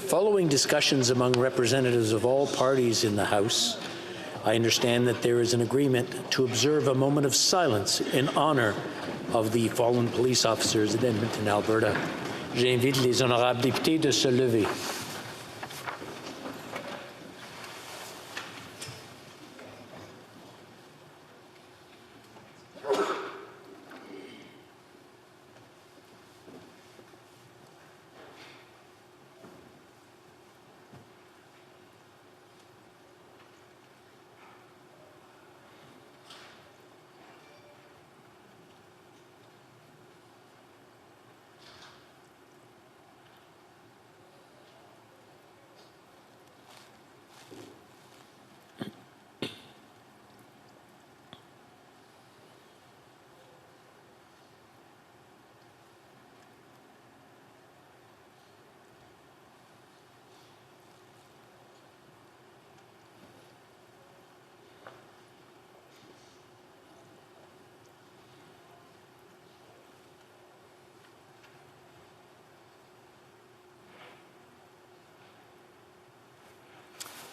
Following discussions among representatives of all parties in the House, I understand that there is an agreement to observe a moment of silence in honor of the fallen police officers at Edmonton, Alberta. J'invite les honorables députés de se lever.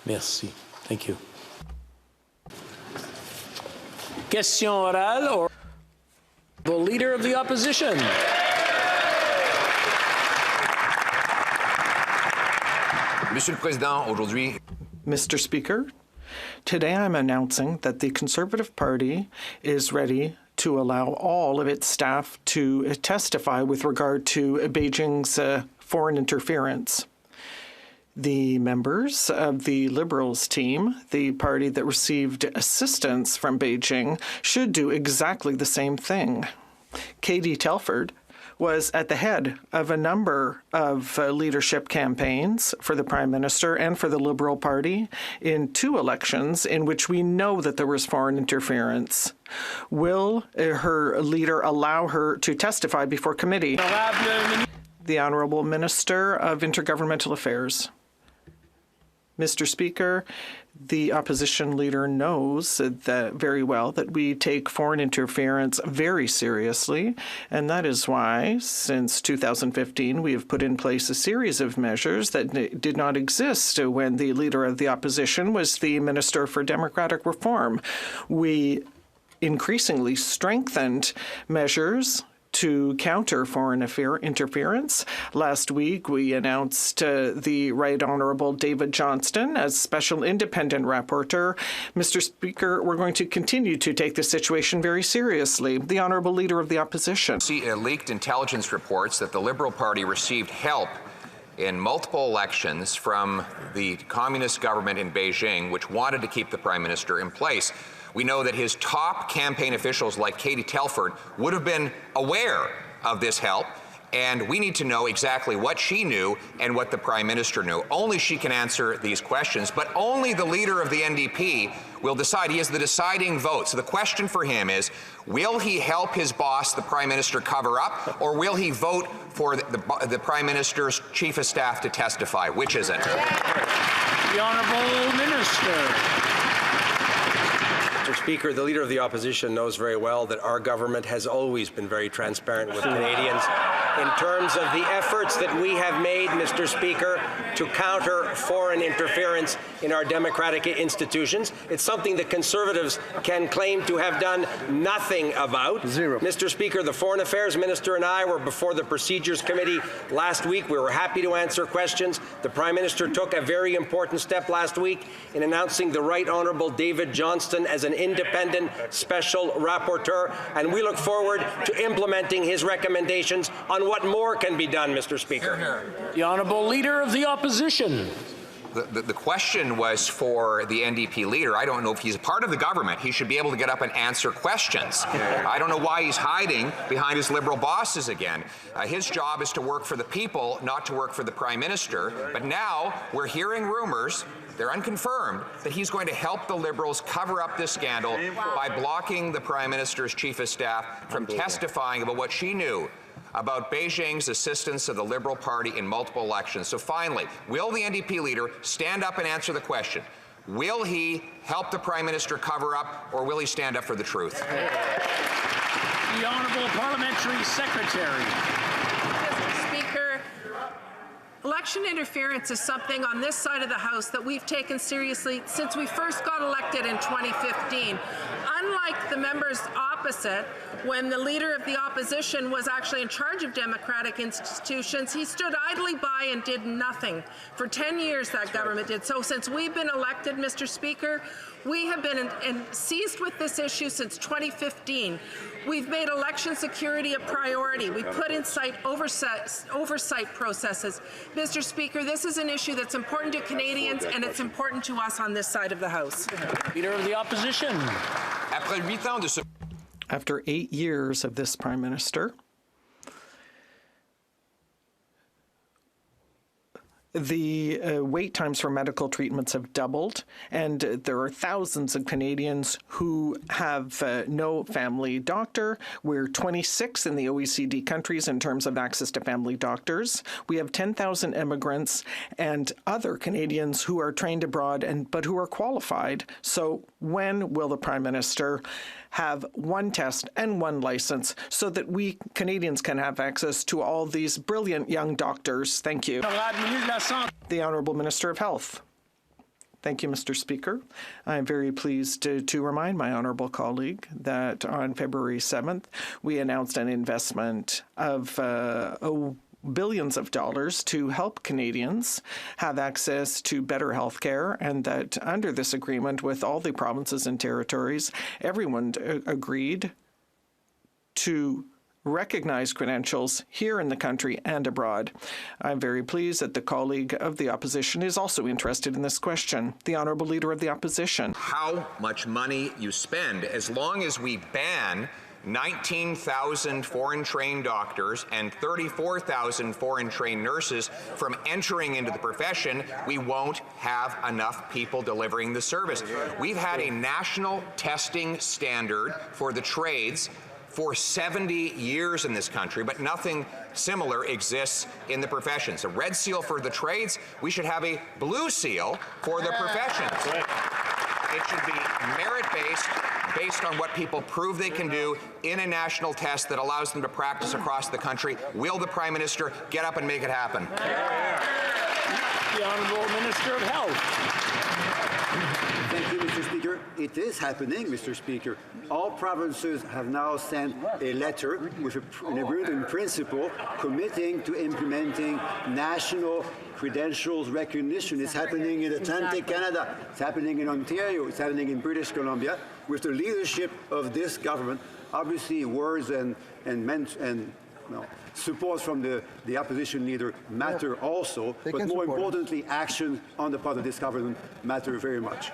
Merci. Thank you. Question orale or the Leader of the Opposition. Monsieur le Président, aujourd'hui. Mr. Speaker, today I'm announcing that the Conservative Party is ready to allow all of its staff to testify with regard to Beijing's foreign interference. The members of the Liberals team, the party that received assistance from Beijing, should do exactly the same thing. Katie Telford was at the head of a number of leadership campaigns for the Prime Minister and for the Liberal Party in 2 elections in which we know that there was foreign interference. Will her leader allow her to testify before committee? The Honourable Minister of Intergovernmental Affairs. Mr. Speaker, the opposition leader knows that very well that we take foreign interference very seriously, and that is why, since 2015, we have put in place a series of measures that did not exist when the leader of the opposition was the Minister for Democratic Reform. We increasingly strengthened measures to counter foreign interference. Last week, we announced the Right Honourable David Johnston as Special Independent Rapporteur. Mr. Speaker, we're going to continue to take this situation very seriously. The Honourable Leader of the Opposition. Leaked intelligence reports that the Liberal Party received help in multiple elections from the communist government in Beijing, which wanted to keep the Prime Minister in place. We know that his top campaign officials like Katie Telford would have been aware of this help, and we need to know exactly what she knew and what the Prime Minister knew. Only she can answer these questions, but only the leader of the NDP will decide. He has the deciding vote. So the question for him is, will he help his boss, the Prime Minister, cover up, or will he vote for the Prime Minister's Chief of Staff to testify? Which is it? The Honourable Minister. Mr. Speaker, the Leader of the Opposition knows very well that our government has always been very transparent with Canadians in terms of the efforts that we have made, Mr. Speaker, to counter foreign interference in our democratic institutions. It's something that Conservatives can claim to have done nothing about. Zero. Mr. Speaker, the Foreign Affairs Minister and I were before the Procedures Committee last week. We were happy to answer questions. The Prime Minister took a very important step last week in announcing the Right Honourable David Johnston as an independent special rapporteur, and we look forward to implementing his recommendations on what more can be done, Mr. Speaker. The Honourable Leader of the Opposition. The question was for the NDP leader. I don't know if he's a part of the government. He should be able to get up and answer questions. I don't know why he's hiding behind his Liberal bosses again. His job is to work for the people, not to work for the Prime Minister. But now we're hearing rumors, they're unconfirmed, that he's going to help the Liberals cover up this scandal by blocking the Prime Minister's Chief of Staff from testifying about what she knew about Beijing's assistance to the Liberal Party in multiple elections. So finally, will the NDP leader stand up and answer the question? Will he help the Prime Minister cover up, or will he stand up for the truth? The Honourable Parliamentary Secretary. Mr. Speaker, Election interference is something on this side of the House that we've taken seriously since we first got elected in 2015. Unlike the members opposite, when the leader of the opposition was actually in charge of democratic institutions, he stood idly by and did nothing. For 10 years, that government did. So since we've been elected, Mr. Speaker, we have been seized with this issue since 2015. We've made election security a priority. We put in oversight processes. Mr. Speaker, this is an issue that's important to Canadians and it's important to us on this side of the House. Leader of the Opposition. After 8 years of this Prime Minister, the wait times for medical treatments have doubled, and there are thousands of Canadians who have no family doctor. We're 26 in the OECD countries in terms of access to family doctors. We have 10,000 immigrants and other Canadians who are trained abroad but who are qualified. So when will the Prime Minister have one test and one license so that we Canadians can have access to all these brilliant young doctors? Thank you. The Honourable Minister of Health. Thank you, Mr. Speaker. I am very pleased to remind my honourable colleague that on February 7th, we announced an investment of billions of dollars to help Canadians have access to better health care, and that under this agreement with all the provinces and territories, everyone agreed to recognize credentials here in the country and abroad. I'm very pleased that the colleague of the opposition is also interested in this question. The Honourable Leader of the Opposition. How much money you spend, as long as we ban 19,000 foreign-trained doctors and 34,000 foreign-trained nurses from entering into the profession, we won't have enough people delivering the service. We've had a national testing standard for the trades for 70 years in this country, but nothing similar exists in the professions. A red seal for the trades, we should have a blue seal for the professions. It should be merit-based, based on what people prove they can do in a national test that allows them to practice across the country. Will the Prime Minister get up and make it happen? The Honourable Minister of Health. Thank you, Mr. Speaker. It is happening, Mr. Speaker. All provinces have now sent a letter with an agreement in principle committing to implementing national credentials recognition. It's happening in Atlantic Canada. It's happening in Ontario. It's happening in British Columbia. With the leadership of this government, obviously words and support from the opposition leader matter also, but more importantly, action on the part of this government matter very much.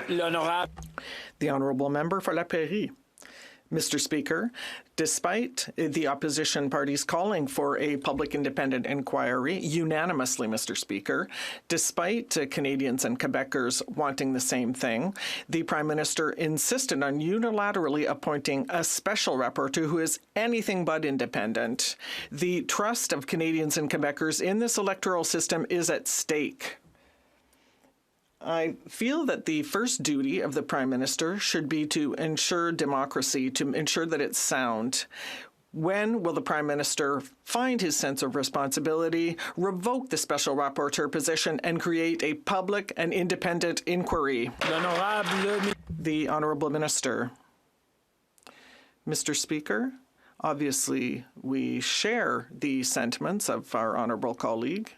The Honourable Member for La Prairie. Mr. Speaker, despite the opposition parties calling for a public independent inquiry unanimously, Mr. Speaker, despite Canadians and Quebecers wanting the same thing, the Prime Minister insisted on unilaterally appointing a special rapporteur who is anything but independent. The trust of Canadians and Quebecers in this electoral system is at stake. I feel that the first duty of the Prime Minister should be to ensure democracy, to ensure that it's sound. When will the Prime Minister find his sense of responsibility, revoke the special rapporteur position, and create a public and independent inquiry? The Honourable Minister. Mr. Speaker, obviously we share the sentiments of our honourable colleague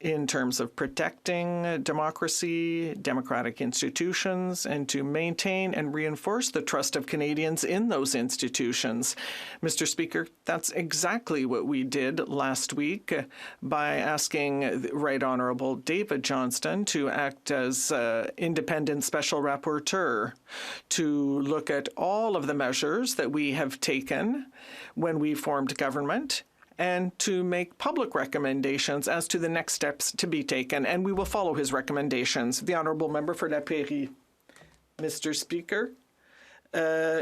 in terms of protecting democracy, democratic institutions, and to maintain and reinforce the trust of Canadians in those institutions. Mr. Speaker, that's exactly what we did last week by asking the Right Honourable David Johnston to act as independent special rapporteur to look at all of the measures that we have taken when we formed government, and to make public recommendations as to the next steps to be taken, and we will follow his recommendations. The Honourable Member for La Prairie. Mr. Speaker,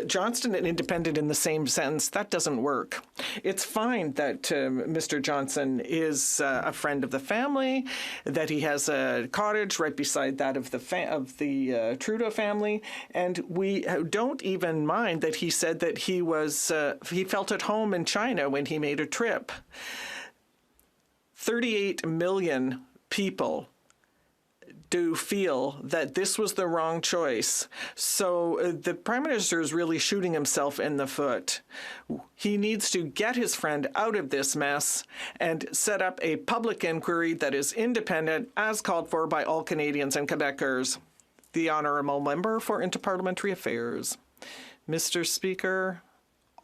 Johnston and independent in the same sentence, that doesn't work. It's fine that Mr. Johnson is a friend of the family, that he has a cottage right beside that of the Trudeau family, and we don't even mind that he said that he felt at home in China when he made a trip. 38 million people do feel that this was the wrong choice. So the Prime Minister is really shooting himself in the foot. He needs to get his friend out of this mess and set up a public inquiry that is independent, as called for by all Canadians and Quebecers. The Honourable Member for Interparliamentary Affairs. Mr. Speaker,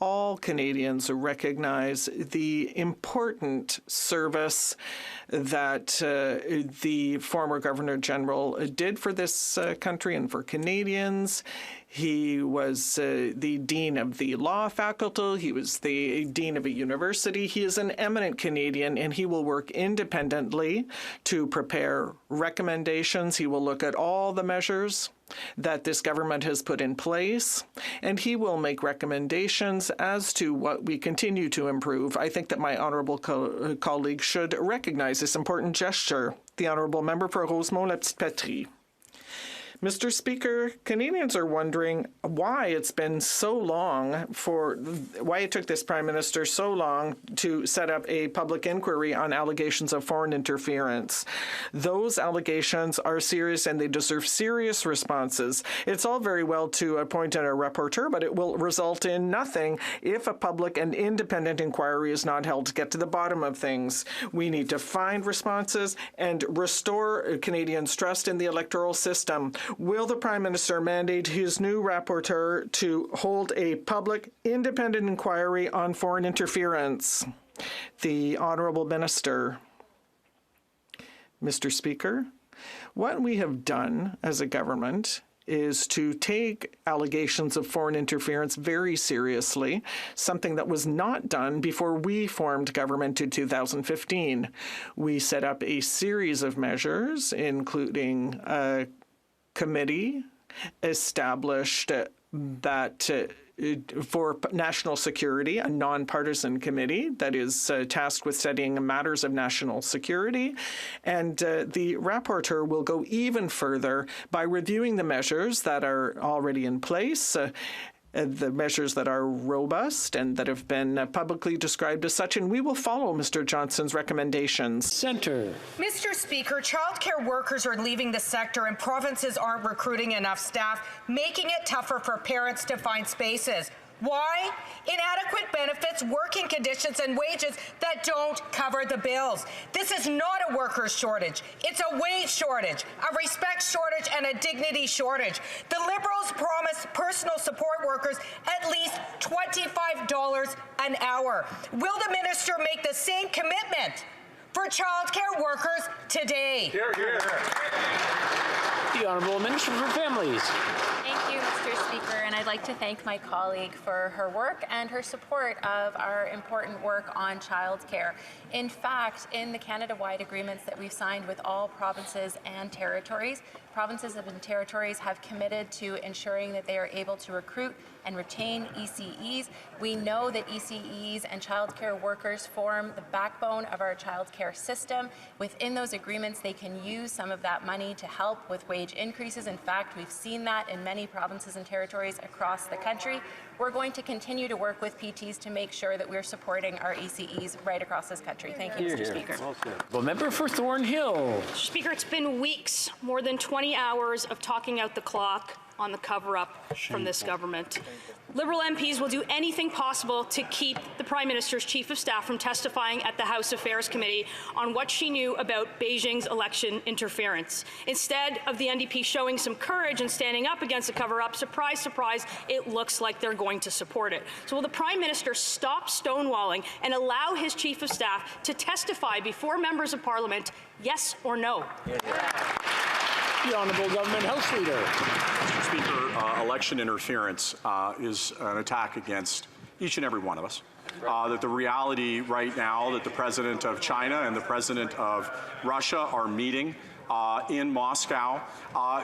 all Canadians recognize the important service that the former Governor General did for this country and for Canadians. He was the dean of the law faculty. He was the dean of a university. He is an eminent Canadian, and he will work independently to prepare recommendations. He will look at all the measures that this government has put in place, and he will make recommendations as to what we continue to improve. I think that my honourable colleague should recognize this important gesture. The Honourable Member for Rosemont-la-Petite-Patrie. Mr. Speaker, Canadians are wondering why it took this Prime Minister so long to set up a public inquiry on allegations of foreign interference. Those allegations are serious and they deserve serious responses. It's all very well to appoint a rapporteur, but it will result in nothing if a public and independent inquiry is not held to get to the bottom of things. We need to find responses and restore Canadians' trust in the electoral system. Will the Prime Minister mandate his new rapporteur to hold a public, independent inquiry on foreign interference? The Honourable Minister. Mr. Speaker, what we have done as a government is to take allegations of foreign interference very seriously, something that was not done before we formed government in 2015. We set up a series of measures, including a committee established that for national security, a nonpartisan committee that is tasked with studying matters of national security. And the rapporteur will go even further by reviewing the measures that are already in place, the measures that are robust and that have been publicly described as such, and we will follow Mr. Johnson's recommendations. Centre. Mr. Speaker, childcare workers are leaving the sector and provinces aren't recruiting enough staff, making it tougher for parents to find spaces. Why? Inadequate benefits, working conditions, and wages that don't cover the bills. This is not a workers' shortage. It's a wage shortage, a respect shortage, and a dignity shortage. The Liberals promised personal support workers at least $25 an hour. Will the minister make the same commitment for childcare workers today? Hear, hear. The Honourable Minister for Families. Thank you, Mr. Speaker, and I'd like to thank my colleague for her work and her support of our important work on childcare. In fact, in the Canada-wide agreements that we've signed with all provinces and territories, provinces and territories have committed to ensuring that they are able to recruit and retain ECEs. We know that ECEs and childcare workers form the backbone of our childcare system. Within those agreements, they can use some of that money to help with wage increases. In fact, we've seen that in many provinces and territories across the country. We're going to continue to work with PTs to make sure that we're supporting our ECEs right across this country. Thank you, Mr. Speaker. The member for Thornhill. Mr. Speaker, it's been weeks, more than 20 hours of talking out the clock on the cover-up from this government. Liberal MPs will do anything possible to keep the Prime Minister's Chief of Staff from testifying at the House Affairs Committee on what she knew about Beijing's election interference. Instead of the NDP showing some courage and standing up against the cover-up, surprise, surprise, it looks like they're going to support it. So will the Prime Minister stop stonewalling and allow his Chief of Staff to testify before members of Parliament, yes or no? The Honourable Government House Leader. Mr. Speaker, election interference is an attack against each and every one of us. That the reality right now that the President of China and the President of Russia are meeting in Moscow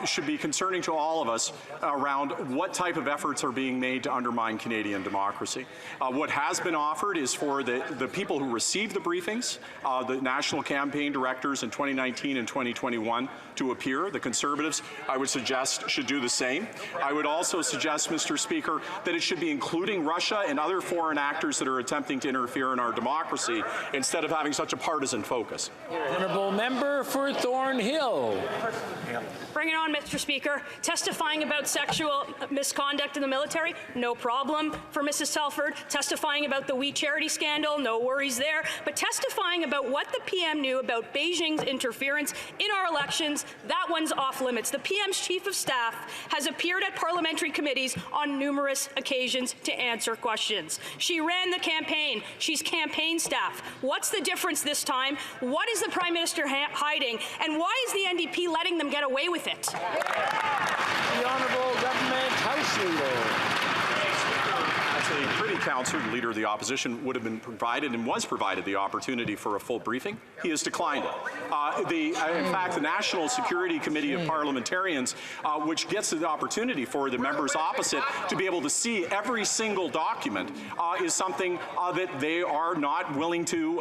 should be concerning to all of us around what type of efforts are being made to undermine Canadian democracy. What has been offered is for the people who received the briefings, the national campaign directors in 2019 and 2021 to appear. The Conservatives, I would suggest, should do the same. I would also suggest, Mr. Speaker, that it should be including Russia and other foreign actors that are attempting to interfere in our democracy instead of having such a partisan focus. Honourable member for Thornhill. Bring it on, Mr. Speaker. Testifying about sexual misconduct in the military, no problem for Mrs. Telford. Testifying about the We Charity scandal, no worries there. But testifying about what the PM knew about Beijing's interference in our elections, that one's off limits. The PM's Chief of Staff has appeared at parliamentary committees on numerous occasions to answer questions. She ran the campaign. She's campaign staff. What's the difference this time? What is the Prime Minister hiding? And why is the NDP letting them get away with it? The Honourable Government House Leader. As a Privy Councillor, the Leader of the Opposition would have been provided and was provided the opportunity for a full briefing. He has declined it. In fact, the National Security Committee of Parliamentarians, which gets the opportunity for the members opposite to be able to see every single document, is something that they are not willing to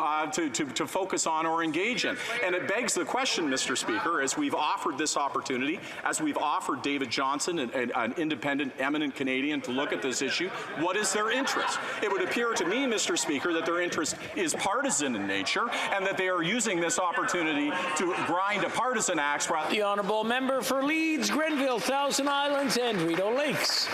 focus on or engage in. And it begs the question, Mr. Speaker, as we've offered this opportunity, as we've offered David Johnston, an independent, eminent Canadian, to look at this issue, what is their interest? It would appear to me, Mr. Speaker, that their interest is partisan in nature and that they are using this opportunity to grind a partisan axe. The Honourable Member for Leeds, Grenville, Thousand Islands and Rideau Lakes.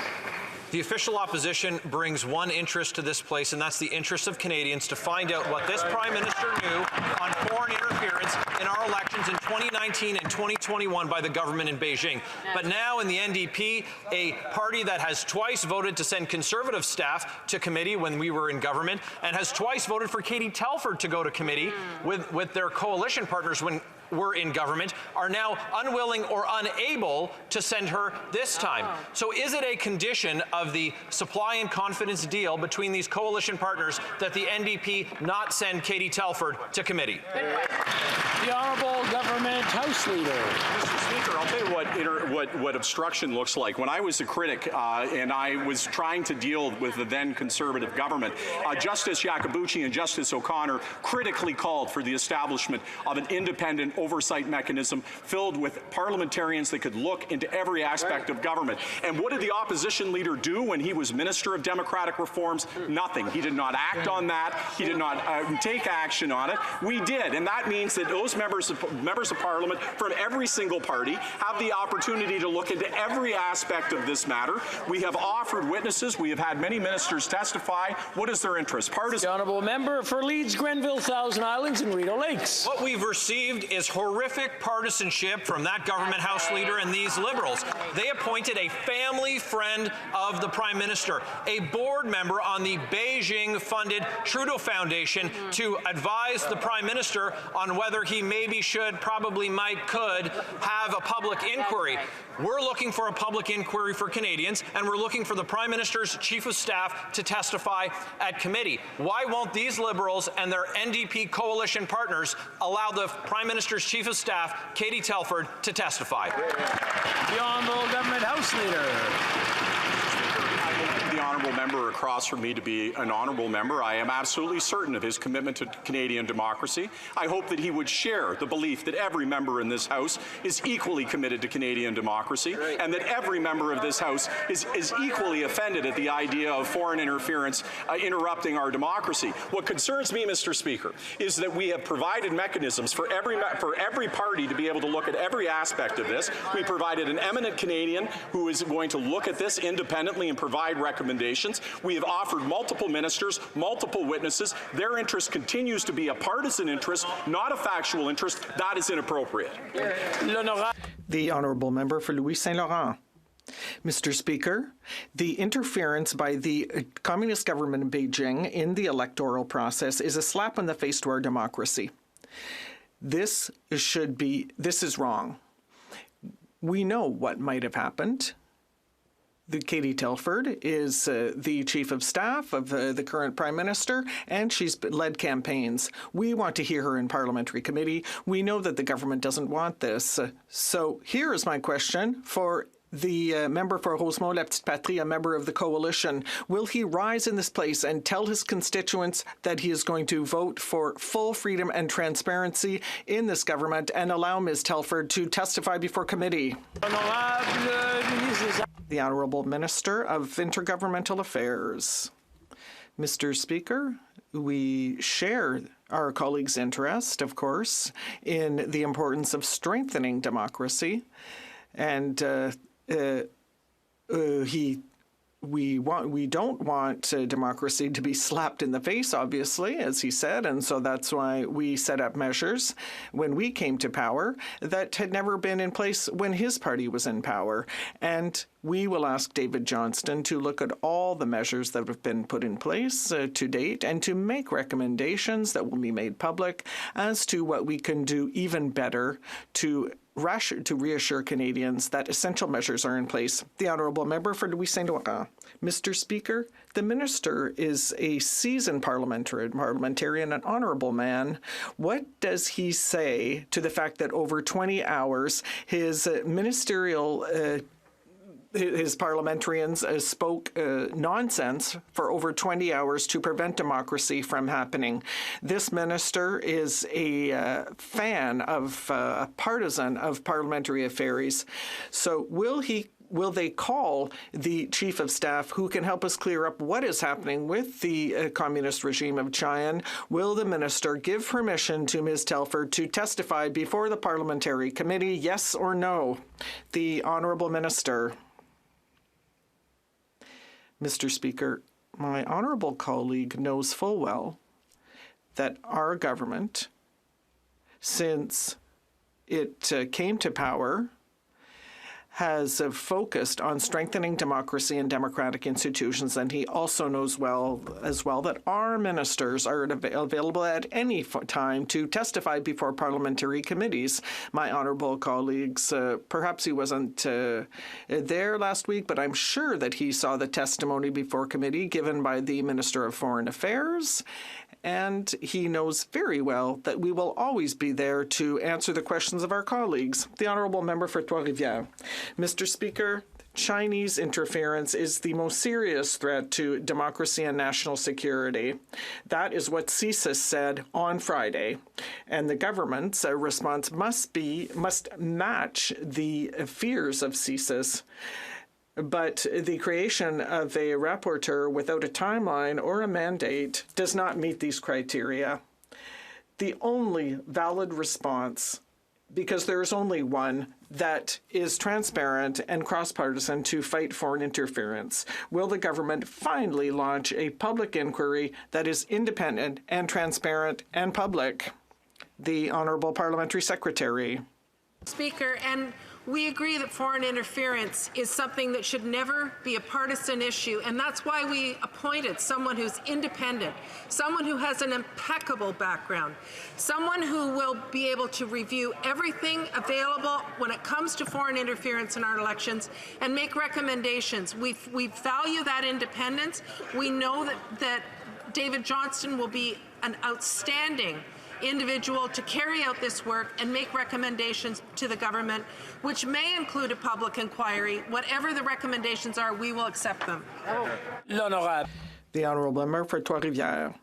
The official opposition brings one interest to this place, and that's the interest of Canadians to find out what this Prime Minister knew on foreign interference in our elections in 2019 and 2021 by the government in Beijing. But now in the NDP, a party that has twice voted to send Conservative staff to committee when we were in government, and has twice voted for Katie Telford to go to committee with their coalition partners when we're in government, are now unwilling or unable to send her this time. So is it a condition of the supply and confidence deal between these coalition partners that the NDP not send Katie Telford to committee? The Honourable Government House Leader. Mr. Speaker, I'll tell you what obstruction looks like. When I was a critic and I was trying to deal with the then Conservative government, Justice Iacobucci and Justice O'Connor critically called for the establishment of an independent oversight mechanism filled with parliamentarians that could look into every aspect of government. And what did the opposition leader do when he was Minister of Democratic Reforms? Nothing. He did not act on that. He did not take action on it. We did, and that means that those members of Parliament from every single party have the opportunity to look into every aspect of this matter. We have offered witnesses. We have had many ministers testify. What is their interest? The Honourable Member for Leeds, Grenville, Thousand Islands and Rideau Lakes. What we've received is horrific partisanship from that government House Leader and these Liberals. They appointed a family friend of the Prime Minister, a board member on the Beijing-funded Trudeau Foundation, to advise the Prime Minister on whether he maybe should, probably might, could have a public inquiry. We're looking for a public inquiry for Canadians, and we're looking for the Prime Minister's Chief of Staff to testify at committee. Why won't these Liberals and their NDP coalition partners allow the Prime Minister's Chief of Staff, Katie Telford, to testify? The Honourable Government House Leader. The honourable member across from me to be an honourable member. I am absolutely certain of his commitment to Canadian democracy. I hope that he would share the belief that every member in this House is equally committed to Canadian democracy, and that every member of this House is equally offended at the idea of foreign interference interrupting our democracy. What concerns me, Mr. Speaker, is that we have provided mechanisms for every party to be able to look at every aspect of this. We provided an eminent Canadian who is going to look at this independently and provide recommendations. We have offered multiple ministers, multiple witnesses. Their interest continues to be a partisan interest, not a factual interest. That is inappropriate. The Honourable Member for Louis Saint Laurent. Mr. Speaker, the interference by the Communist government in Beijing in the electoral process is a slap in the face to our democracy. This is wrong. We know what might have happened. Katie Telford is the Chief of Staff of the current Prime Minister, and she's led campaigns. We want to hear her in Parliamentary Committee. We know that the government doesn't want this. So here is my question for the member for Rosemont La Petite Patrie, a member of the coalition. Will he rise in this place and tell his constituents that he is going to vote for full freedom and transparency in this government and allow Ms. Telford to testify before committee? The Honourable Minister of Intergovernmental Affairs. Mr. Speaker, we share our colleague's interest, of course, in the importance of strengthening democracy, and we don't want democracy to be slapped in the face, obviously, as he said, and so that's why we set up measures when we came to power that had never been in place when his party was in power. And we will ask David Johnston to look at all the measures that have been put in place to date and to make recommendations that will be made public as to what we can do even better to reassure Canadians that essential measures are in place. The Honourable Member for Louis Saint-Laurent. Mr. Speaker, the Minister is a seasoned parliamentarian, an honourable man. What does he say to the fact that over 20 hours his his parliamentarians spoke nonsense for over 20 hours to prevent democracy from happening? This minister is a fan of, a partisan of parliamentary affairs. So will they call the Chief of Staff who can help us clear up what is happening with the communist regime of China? Will the minister give permission to Ms. Telford to testify before the Parliamentary Committee, yes or no? The Honourable Minister. Mr. Speaker, my honourable colleague knows full well that our government, since it came to power, has focused on strengthening democracy and democratic institutions, and he also knows as well that our ministers are available at any time to testify before parliamentary committees. My honourable colleagues, perhaps he wasn't there last week, but I'm sure that he saw the testimony before committee given by the Minister of Foreign Affairs, and he knows very well that we will always be there to answer the questions of our colleagues. The Honourable Member for Trois-Rivières. Mr. Speaker, Chinese interference is the most serious threat to democracy and national security. That is what CSIS said on Friday. And the government's response must match the fears of CSIS. But the creation of a rapporteur without a timeline or a mandate does not meet these criteria. The only valid response, because there is only one, that is transparent and cross-partisan to fight foreign interference. Will the government finally launch a public inquiry that is independent and transparent and public? The Honourable Parliamentary Secretary. Speaker, and we agree that foreign interference is something that should never be a partisan issue, and that's why we appointed someone who's independent, someone who has an impeccable background, someone who will be able to review everything available when it comes to foreign interference in our elections and make recommendations. We value that independence. We know that David Johnston will be an outstanding individual to carry out this work and make recommendations to the government, which may include a public inquiry. Whatever the recommendations are, we will accept them. The Honourable Member for Trois-Rivières.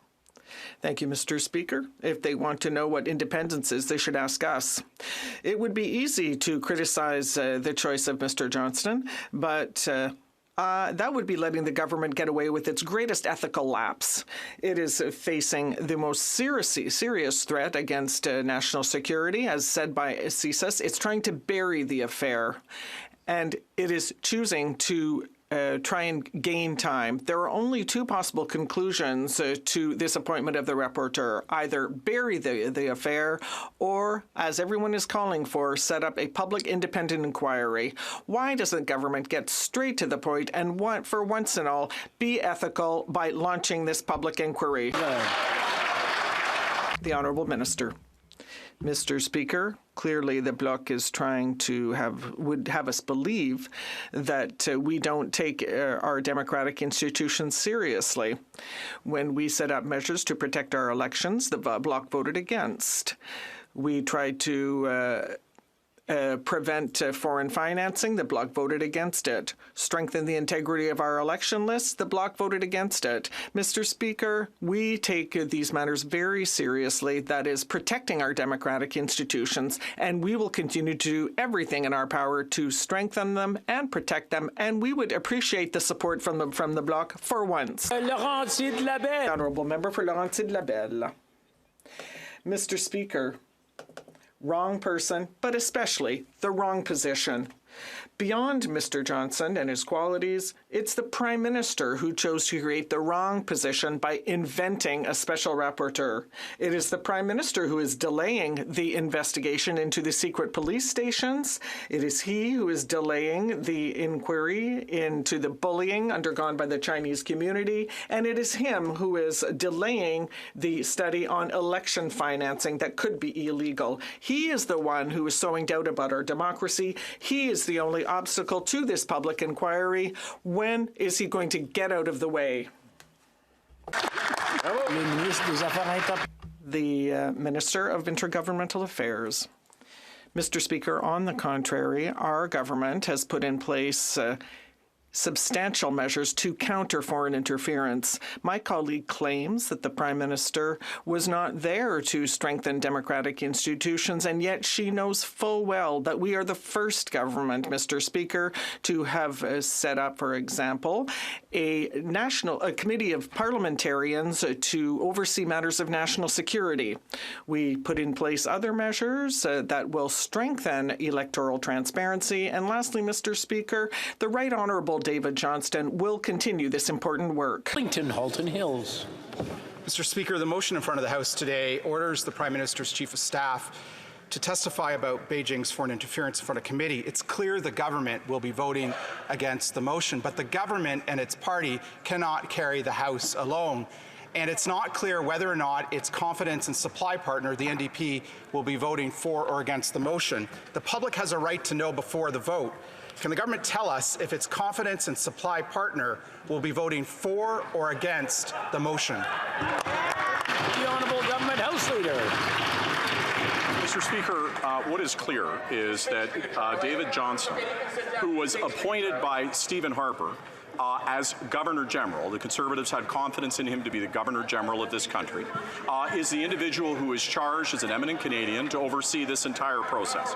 Thank you, Mr. Speaker. If they want to know what independence is, they should ask us. It would be easy to criticize the choice of Mr. Johnston, but that would be letting the government get away with its greatest ethical lapse. It is facing the most serious threat against national security, as said by CSIS. It's trying to bury the affair, and it is choosing to try and gain time. There are only two possible conclusions to this appointment of the rapporteur. Either bury the affair or, as everyone is calling for, set up a public independent inquiry. Why doesn't government get straight to the point and for once and all be ethical by launching this public inquiry? The Honourable Minister. Mr. Speaker, clearly the Bloc is trying to would have us believe that we don't take our democratic institutions seriously. When we set up measures to protect our elections, the Bloc voted against. We tried to prevent foreign financing, the Bloc voted against it. Strengthen the integrity of our election lists, the Bloc voted against it. Mr. Speaker, we take these matters very seriously, that is, protecting our democratic institutions, and we will continue to do everything in our power to strengthen them and protect them, and we would appreciate the support from the Bloc for once. Laurentides de la Belle. Honourable Member for Laurentides de la Belle. Mr. Speaker, wrong person, but especially the wrong position. Beyond Mr. Johnson and his qualities, it's the Prime Minister who chose to create the wrong position by inventing a special rapporteur. It is the Prime Minister who is delaying the investigation into the secret police stations. It is he who is delaying the inquiry into the bullying undergone by the Chinese community. And it is him who is delaying the study on election financing that could be illegal. He is the one who is sowing doubt about our democracy. He is the only obstacle to this public inquiry. When is he going to get out of the way? The Minister of Intergovernmental Affairs. Mr. Speaker, on the contrary, our government has put in place substantial measures to counter foreign interference. My colleague claims that the Prime Minister was not there to strengthen democratic institutions, and yet she knows full well that we are the first government, Mr. Speaker, to have set up, for example, a committee of parliamentarians to oversee matters of national security. We put in place other measures that will strengthen electoral transparency. And lastly, Mr. Speaker, the Right Honourable David Johnston will continue this important work. Halton Hills. Mr. Speaker, the motion in front of the House today orders the Prime Minister's Chief of Staff to testify about Beijing's foreign interference in front of committee. It's clear the government will be voting against the motion, but the government and its party cannot carry the House alone. And it's not clear whether or not its confidence and supply partner, the NDP, will be voting for or against the motion. The public has a right to know before the vote. Can the government tell us if its confidence and supply partner will be voting for or against the motion? The Honourable Government House Leader. Mr. Speaker, what is clear is that David Johnston, who was appointed by Stephen Harper as Governor General, the Conservatives had confidence in him to be the Governor General of this country, is the individual who is charged as an eminent Canadian to oversee this entire process.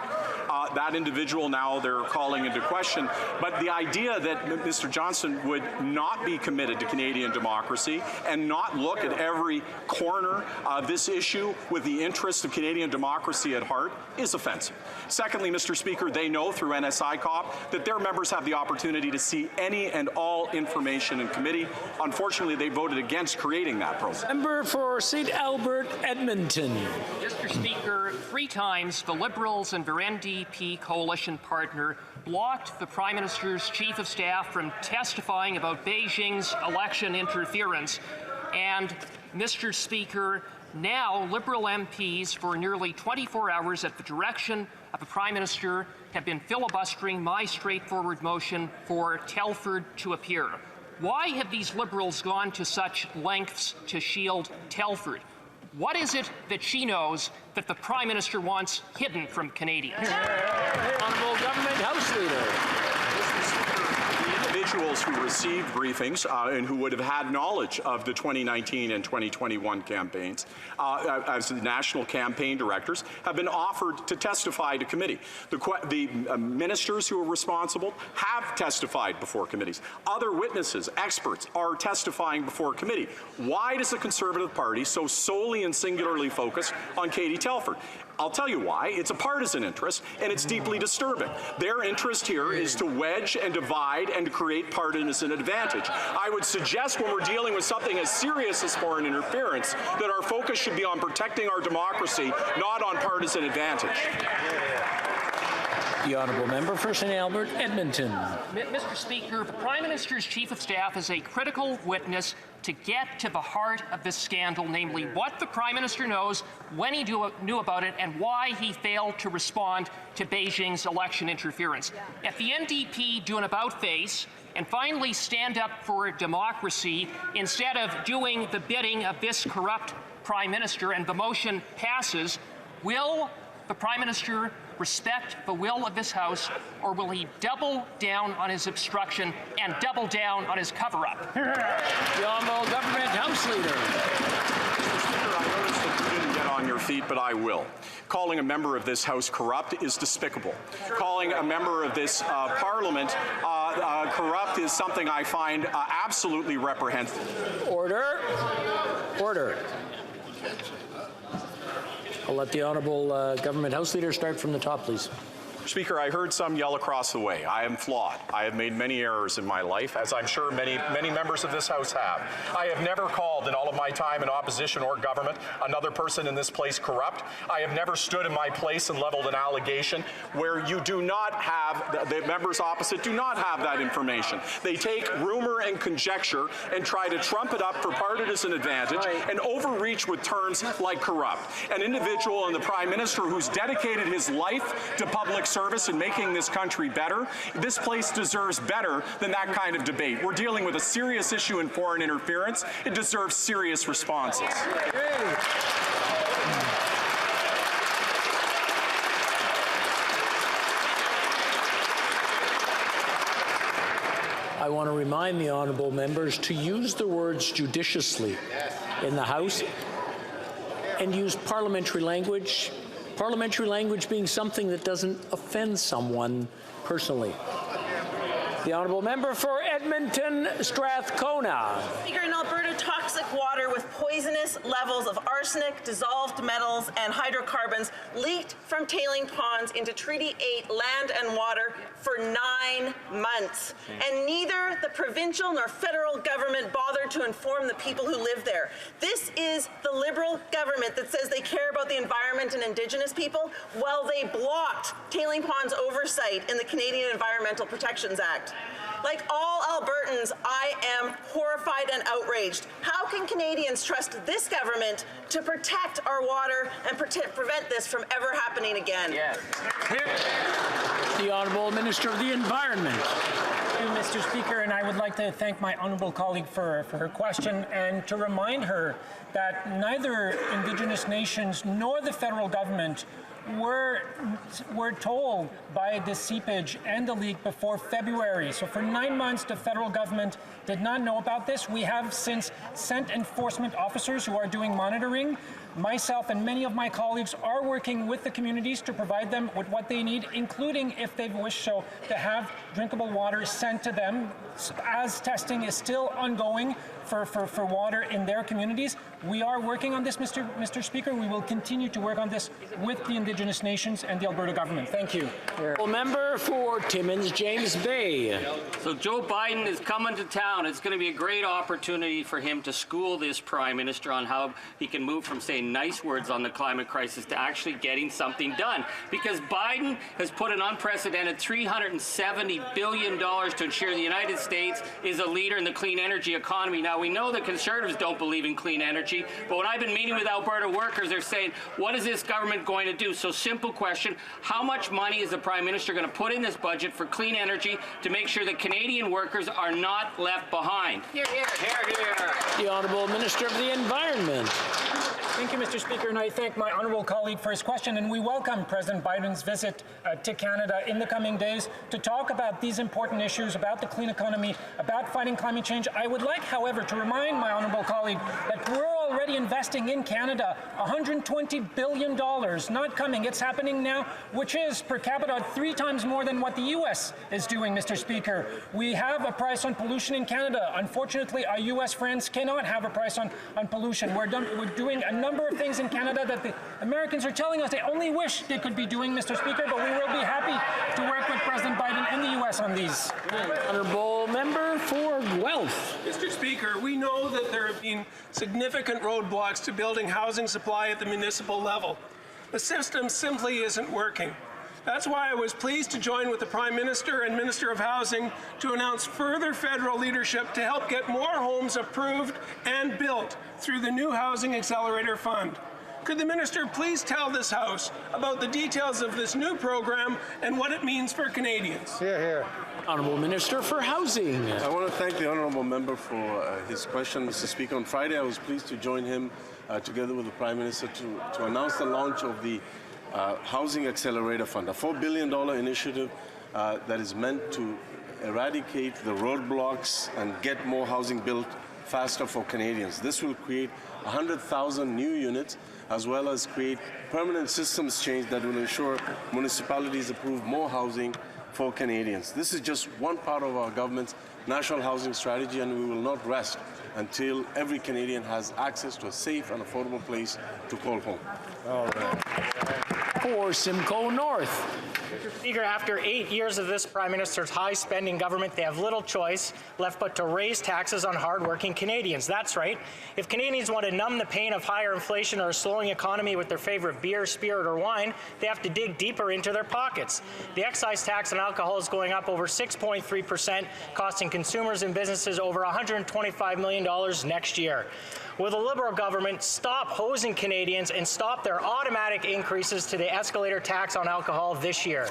That individual now they're calling into question, but the idea that Mr. Johnston would not be committed to Canadian democracy and not look at every corner of this issue with the interest of Canadian democracy at heart is offensive. Secondly, Mr. Speaker, they know through NSICOP that their members have the opportunity to see any and all information in committee. Unfortunately, they voted against creating that process. Member for St. Albert, Edmonton. Mr. Speaker, 3 times the Liberals and their NDP coalition partner blocked the Prime Minister's Chief of Staff from testifying about Beijing's election interference. And, Mr. Speaker, now Liberal MPs for nearly 24 hours at the direction of the Prime Minister have been filibustering my straightforward motion for Telford to appear. Why have these Liberals gone to such lengths to shield Telford? What is it that she knows that the Prime Minister wants hidden from Canadians? Honourable Government House Leader. Individuals who received briefings and who would have had knowledge of the 2019 and 2021 campaigns as the national campaign directors have been offered to testify to committee. The ministers who are responsible have testified before committees. Other witnesses, experts, are testifying before committee. Why does the Conservative Party so solely and singularly focus on Katie Telford? I'll tell you why. It's a partisan interest, and it's deeply disturbing. Their interest here is to wedge and divide and to create partisan advantage. I would suggest when we're dealing with something as serious as foreign interference that our focus should be on protecting our democracy, not on partisan advantage. The honourable member for St. Albert, Edmonton. Mr. Speaker, the Prime Minister's Chief of Staff is a critical witness to get to the heart of this scandal, namely what the Prime Minister knows, when he knew about it, and why he failed to respond to Beijing's election interference. If the NDP do an about-face and finally stand up for democracy instead of doing the bidding of this corrupt Prime Minister and the motion passes, will the Prime Minister respect the will of this House, or will he double down on his obstruction and double down on his cover-up? The Honourable Government House Leader. Mr. Speaker, I noticed that you didn't get on your feet, but I will. Calling a member of this House corrupt is despicable. Calling a member of this Parliament corrupt is something I find absolutely reprehensible. Order. Order. I'll let the Honourable Government House Leader start from the top, please. Speaker, I heard some yell across the way. I am flawed. I have made many errors in my life, as I'm sure many members of this House have. I have never called in all of my time in opposition or government another person in this place corrupt. I have never stood in my place and leveled an allegation where you do not have, the members opposite do not have that information. They take rumor and conjecture and try to trump it up for partisan advantage and overreach with terms like corrupt. An individual and the Prime Minister who's dedicated his life to public service and making this country better, this place deserves better than that kind of debate. We're dealing with a serious issue in foreign interference. It deserves serious responses. I want to remind the honourable members to use the words judiciously in the House and use parliamentary language. Parliamentary language being something that doesn't offend someone personally. The honourable member for Edmonton Strathcona. Speaker, in Alberta, toxic water with poisonous levels of arsenic, dissolved metals, and hydrocarbons leaked from tailing ponds into Treaty 8 land and water for 9 months. And neither the provincial nor federal government bothered to inform the people who live there. This is the Liberal government that says they care about the environment and Indigenous people, while they blocked tailing ponds oversight in the Canadian Environmental Protections Act. Like all Albertans, I am horrified and outraged. How can Canadians trust this government to protect our water and prevent this from ever happening again? Yes. The Honourable Minister of the Environment. Thank you, Mr. Speaker, and I would like to thank my honourable colleague for her question and to remind her that neither Indigenous nations nor the federal government were told by the seepage and the leak before February. So for 9 months, the federal government did not know about this. We have since sent enforcement officers who are doing monitoring. Myself and many of my colleagues are working with the communities to provide them with what they need, including, if they wish so, to have drinkable water sent to them as testing is still ongoing for water in their communities. We are working on this, Mr. Speaker. We will continue to work on this with the Indigenous nations and the Alberta government. Thank you. Member for Timmins, James Bay. So Joe Biden is coming to town. It's going to be a great opportunity for him to school this Prime Minister on how he can move from saying nice words on the climate crisis to actually getting something done. Because Biden has put an unprecedented $370 billion to ensure the United States is a leader in the clean energy economy. Now, we know the Conservatives don't believe in clean energy, but when I've been meeting with Alberta workers, they're saying, what is this government going to do? So simple question, how much money is the Prime Minister going to put in this budget for clean energy to make sure that Canadian workers are not left behind? Hear, hear. Hear, hear. The Honourable Minister of the Environment. Thank you, Mr. Speaker, and I thank my honourable colleague for his question, and we welcome President Biden's visit to Canada in the coming days to talk about these important issues, about the clean economy, about fighting climate change. I would like, however, to remind my honourable colleague that we're already investing in Canada $120 billion, not coming, it's happening now, which is per capita 3 times more than what the U.S. is doing, Mr. Speaker. We have a price on pollution in Canada. Unfortunately, our U.S. friends cannot have a price on pollution. We're doing a number of things in Canada that the Americans are telling us they only wish they could be doing, Mr. Speaker, but we will be happy to work with President Biden and the U.S. on these. Honourable Member for Guelph. Mr. Speaker, we know that there have been significant roadblocks to building housing supply at the municipal level. The system simply isn't working. That's why I was pleased to join with the Prime Minister and Minister of Housing to announce further federal leadership to help get more homes approved and built through the new Housing Accelerator Fund. Could the Minister please tell this House about the details of this new program and what it means for Canadians? Hear, hear. Honourable Minister for Housing. I want to thank the honourable member for his question, Mr. Speaker. On Friday, I was pleased to join him together with the Prime Minister to announce the launch of the Housing Accelerator Fund, a $4 billion initiative that is meant to eradicate the roadblocks and get more housing built faster for Canadians. This will create 100,000 new units, as well as create permanent systems change that will ensure municipalities approve more housing for Canadians. This is just one part of our government's national housing strategy, and we will not rest until every Canadian has access to a safe and affordable place to call home. All right. For Simcoe North. Mr. Speaker, after 8 years of this Prime Minister's high-spending government, they have little choice left but to raise taxes on hard-working Canadians. That's right. If Canadians want to numb the pain of higher inflation or a slowing economy with their favorite beer, spirit, or wine, they have to dig deeper into their pockets. The excise tax on alcohol is going up over 6.3%, costing consumers and businesses over $125 million next year. Will the Liberal government stop hosing Canadians and stop their automatic increases to the escalator tax on alcohol this year?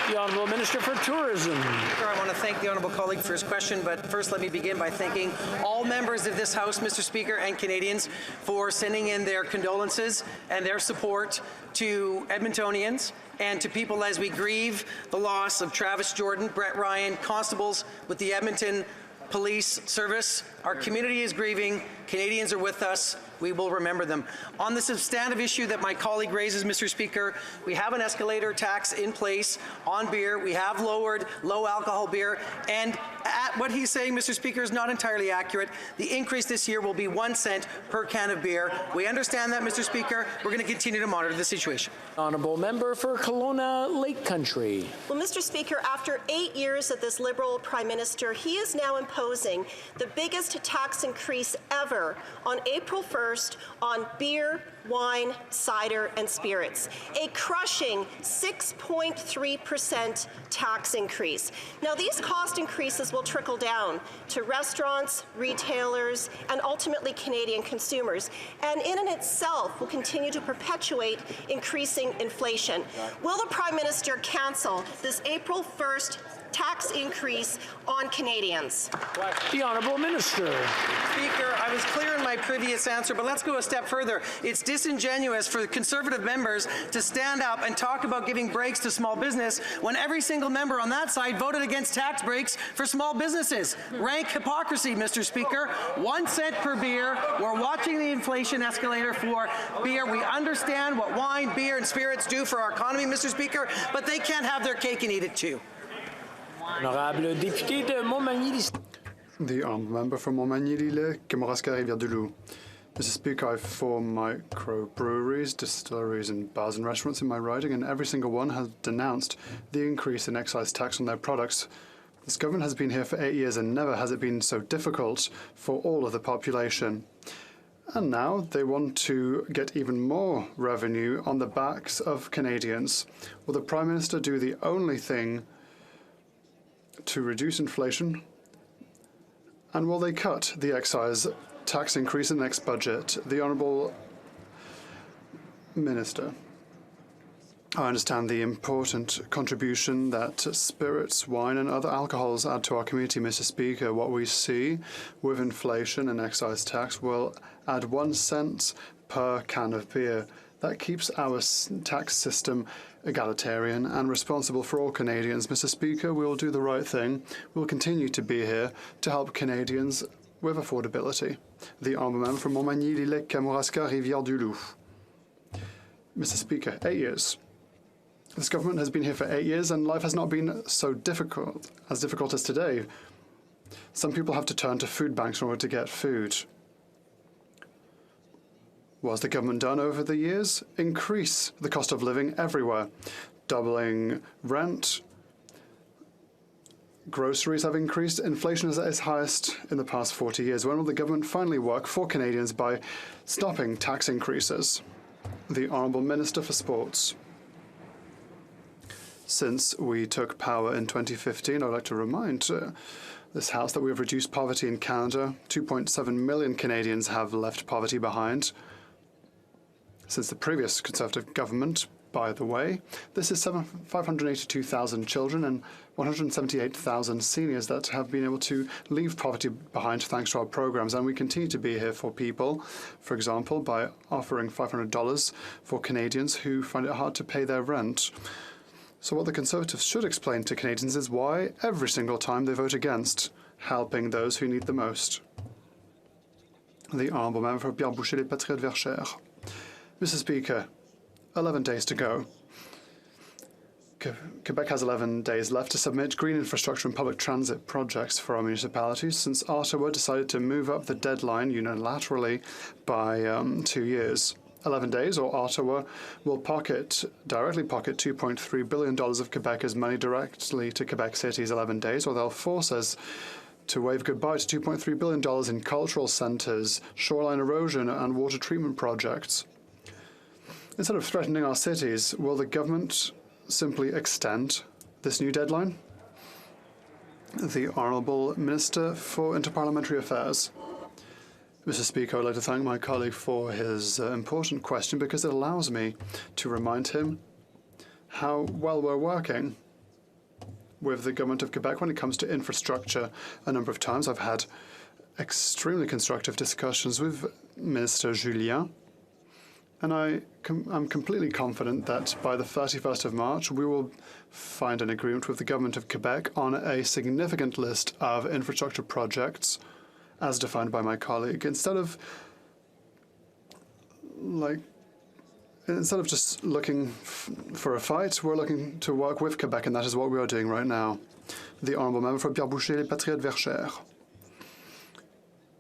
The Honourable Minister for Tourism. I want to thank the honourable colleague for his question, but first let me begin by thanking all members of this House, Mr. Speaker, and Canadians for sending in their condolences and their support to Edmontonians and to people as we grieve the loss of Travis Jordan, Brett Ryan, constables with the Edmonton Police Service. Our community is grieving. Canadians are with us. We will remember them. On the substantive issue that my colleague raises, Mr. Speaker, we have an escalator tax in place on beer. We have lowered low alcohol beer. And at what he's saying, Mr. Speaker, is not entirely accurate. The increase this year will be 1 cent per can of beer. We understand that, Mr. Speaker. We're going to continue to monitor the situation. Honourable Member for Kelowna Lake Country. Well, Mr. Speaker, after 8 years of this Liberal Prime Minister, he is now imposing the biggest tax increase ever on April 1st on beer, wine, cider, and spirits. A crushing 6.3% tax increase. Now, these cost increases will trickle down to restaurants, retailers, and ultimately Canadian consumers, and in and itself will continue to perpetuate increasing inflation. Will the Prime Minister cancel this April 1st tax increase on Canadians? The Honourable Minister. Speaker, I was clear in my previous answer, but let's go a step further. It's disingenuous for the Conservative members to stand up and talk about giving breaks to small business when every single member on that side voted against tax breaks for small businesses. Rank hypocrisy, Mr. Speaker. 1 cent per beer. We're watching the inflation escalator for beer. We understand what wine, beer, and spirits do for our economy, Mr. Speaker, but they can't have their cake and eat it too. Honorable député de Montmagny. The honourable member from Montmagny-Lille, Kamouraska-Rivière-du-Loup. Mr. Speaker, I have 4 microbreweries, distilleries and bars and restaurants in my riding, and every single one has denounced the increase in excise tax on their products. This government has been here for 8 years, and never has it been so difficult for all of the population. And now they want to get even more revenue on the backs of Canadians. Will the Prime Minister do the only thing to reduce inflation? And will they cut the excise tax increase in the next budget? The Honourable Minister. I understand the important contribution that spirits, wine and other alcohols add to our community, Mr. Speaker. What we see with inflation and excise tax will add 1 cent per can of beer. That keeps our tax system egalitarian and responsible for all Canadians. Mr. Speaker, we will do the right thing. We will continue to be here to help Canadians with affordability. The Honourable Member from Montmagny-Lille, Kamouraska-Rivière-du-Loup. Mr. Speaker, 8 years. This government has been here for 8 years, and life has not been so difficult as today. Some people have to turn to food banks in order to get food. What has the government done over the years? Increase the cost of living everywhere, doubling rent. Groceries have increased. Inflation is at its highest in the past 40 years. When will the government finally work for Canadians by stopping tax increases? The Honourable Minister for Sports. since we took power in 2015. I'd like to remind this House that we have reduced poverty in Canada. 2.7 million Canadians have left poverty behind since the previous Conservative government, by the way. This is 582,000 children and 178,000 seniors that have been able to leave poverty behind thanks to our programs. And we continue to be here for people, for example, by offering $500 for Canadians who find it hard to pay their rent. So what the Conservatives should explain to Canadians is why every single time they vote against helping those who need the most. The Honourable Member for Pierre Boucher, Les Patriotes Verchères. Mr. Speaker, 11 days to go. Quebec has 11 days left to submit green infrastructure and public transit projects for our municipalities since Ottawa decided to move up the deadline unilaterally by 2 years. 11 days, or Ottawa will directly pocket $2.3 billion of Quebecers' money directly to Quebec City's 11 days, or they'll force us to wave goodbye to $2.3 billion in cultural centres, shoreline erosion and water treatment projects. Instead of threatening our cities, will the government simply extend this new deadline? The Honourable Minister for Interparliamentary Affairs. Mr. Speaker, I'd like to thank my colleague for his important question because it allows me to remind him how well we're working with the Government of Quebec when it comes to infrastructure. A number of times I've had extremely constructive discussions with Minister Julien, and I'm completely confident that by the 31st of March, we will find an agreement with the Government of Quebec on a significant list of infrastructure projects as defined by my colleague. Instead of just looking for a fight, we're looking to work with Quebec, and that is what we are doing right now. The Honourable Member for Pierre Boucher, Les Patriotes Verchères.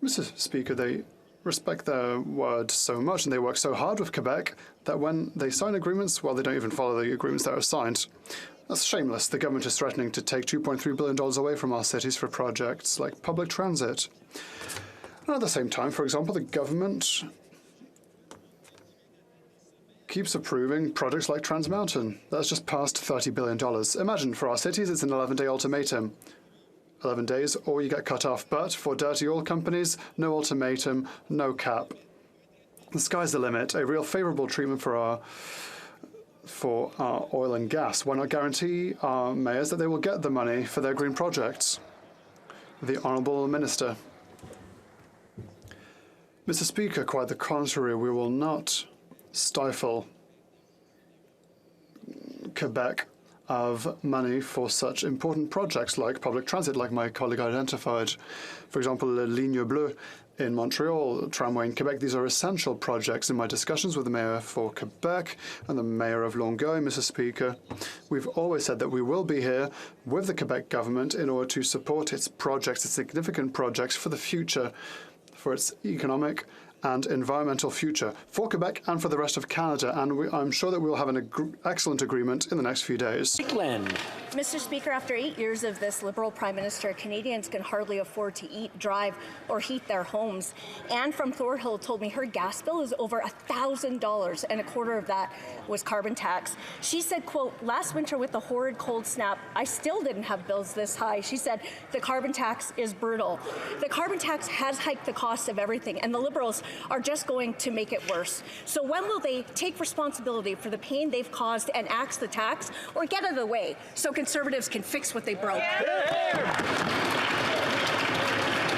Mr. Speaker, they respect their word so much and they work so hard with Quebec that when they sign agreements, well, they don't even follow the agreements that are signed. That's shameless. The government is threatening to take $2.3 billion away from our cities for projects like public transit. And at the same time, for example, the government keeps approving projects like Trans Mountain. That's just past $30 billion. Imagine, for our cities, it's an 11-day ultimatum. 11 days, or you get cut off. But for dirty oil companies, no ultimatum, no cap. The sky's the limit. A real favourable treatment for our oil and gas. Why not guarantee our mayors that they will get the money for their green projects? The Honourable Minister. Mr. Speaker, quite the contrary, we will not stifle Quebec of money for such important projects like public transit, like my colleague identified. For example, La Ligne Bleue in Montreal, tramway in Quebec. These are essential projects. In my discussions with the Mayor for Quebec and the Mayor of Longueuil, Mr. Speaker, we've always said that we will be here with the Quebec government in order to support its projects, its significant projects for the future, for its economic and environmental future for Quebec and for the rest of Canada. And I'm sure that we'll have an excellent agreement in the next few days. Glenn. Mr. Speaker, after 8 years of this Liberal Prime Minister, Canadians can hardly afford to eat, drive, or heat their homes. Anne from Thorhill told me her gas bill is over $1,000, and a quarter of that was carbon tax. She said, quote, last winter with the horrid cold snap, I still didn't have bills this high. She said, the carbon tax is brutal. The carbon tax has hiked the cost of everything, and the Liberals are just going to make it worse. So when will they take responsibility for the pain they've caused and axe the tax, or get out of the way so Conservatives can fix what they broke?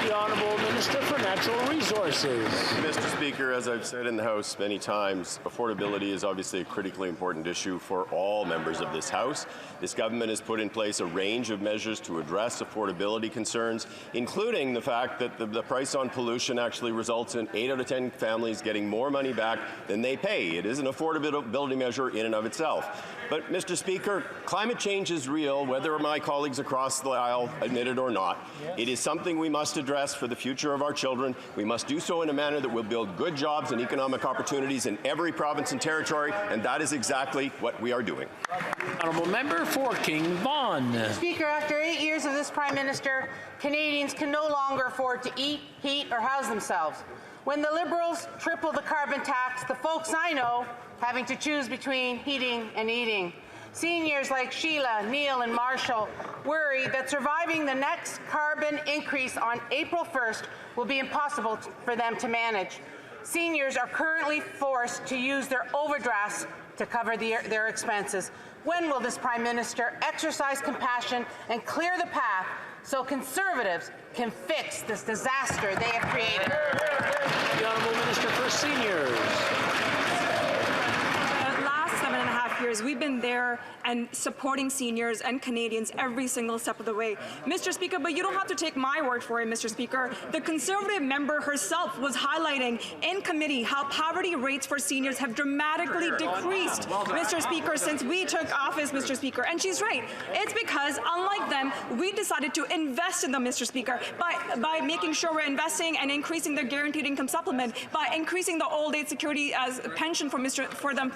The Honourable Minister for Natural Resources. Mr. Speaker, as I've said in the House many times, affordability is obviously a critically important issue for all members of this House. This government has put in place a range of measures to address affordability concerns, including the fact that the price on pollution actually results in 8 out of 10 families getting more money back than they pay. It is an affordability measure in and of itself. But, Mr. Speaker, climate change is real, whether my colleagues across the aisle admit it or not. Yes. It is something we must address for the future of our children. We must do so in a manner that will build good jobs and economic opportunities in every province and territory, and that is exactly what we are doing. Honourable Member for King Vaughan. Speaker, after 8 years of this Prime Minister, Canadians can no longer afford to eat, heat, or house themselves. When the Liberals triple the carbon tax, the folks I know having to choose between heating and eating. Seniors like Sheila, Neil, and Marshall worry that surviving the next carbon increase on April 1st will be impossible for them to manage. Seniors are currently forced to use their overdrafts to cover their expenses. When will this Prime Minister exercise compassion and clear the path so Conservatives can fix this disaster they have created? The Honourable Minister for Seniors. Last 7.5 years, we've been there and supporting seniors and Canadians every single step of the way. Mr. Speaker, but you don't have to take my word for it, Mr. Speaker. The Conservative member herself was highlighting in committee how poverty rates for seniors have dramatically decreased, Mr. Speaker, since we took office, Mr. Speaker. And she's right. It's because, unlike them, we decided to invest in them, Mr. Speaker, by making sure we're investing and increasing their guaranteed income supplement, by increasing the old age security as pension for them,